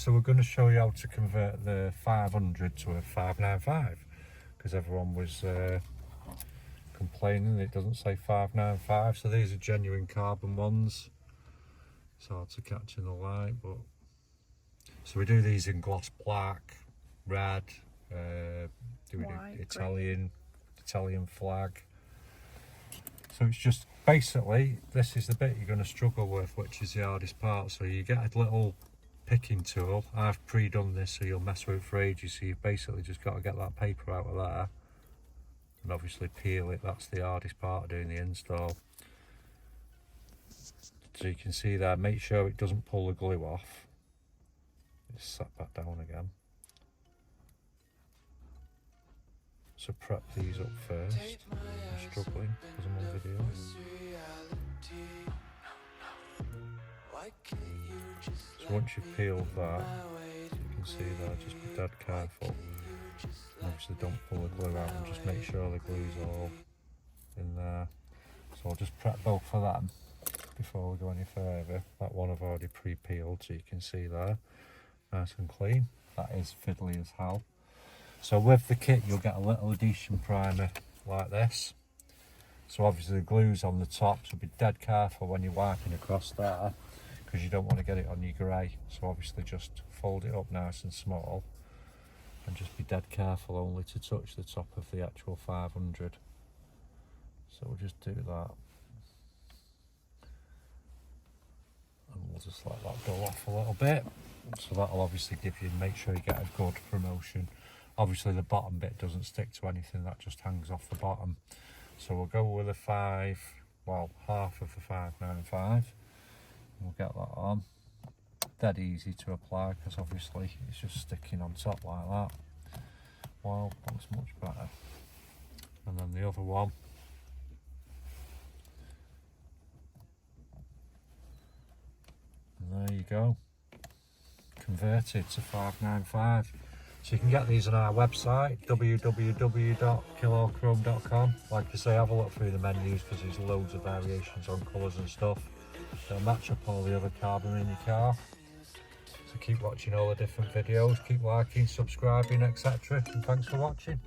so we're going to show you how to convert the 500 to a 595, because everyone was complaining it doesn't say 595. So these are genuine carbon ones. It's hard to catch in the light, but so we do these in gloss black, red, White, Italian flag. So it's just basically, this is the bit you're going to struggle with, which is the hardest part. So you get a little picking tool. I've pre-done this so you'll mess with it for ages. So you've basically just got to get that paper out of there and obviously peel it. That's the hardest part of doing the install. So you can see there, make sure it doesn't pull the glue off. Just set back down again. So prep these up first. I'm struggling because I'm on video. So once you've peeled that, you can see there, just be dead careful. And obviously don't pull the glue out and just make sure the glue's all in there. So I'll just prep both of them before we go any further. That one I've already pre-peeled, so you can see there, nice and clean. That is fiddly as hell. So with the kit you'll get a little adhesion primer like this. So obviously the glue's on the top, so be dead careful when you're wiping across there, because you don't want to get it on your grey. So obviously just fold it up nice and small and just be dead careful only to touch the top of the actual 500. So we'll just do that. And we'll just let that go off a little bit. So that'll obviously give you, make sure you get a good promotion. Obviously the bottom bit doesn't stick to anything, that just hangs off the bottom. So we'll go with a half of the 595. We'll get that on. Dead easy to apply because obviously it's just sticking on top like that. Wow, that's much better. And then the other one. And there you go. Converted to 595. So you can get these on our website, www.KillAllChrome.com. Like I say, have a look through the menus because there's loads of variations on colours and stuff. They'll match up all the other carbon in your car. So keep watching all the different videos, keep liking, subscribing, etc. And thanks for watching.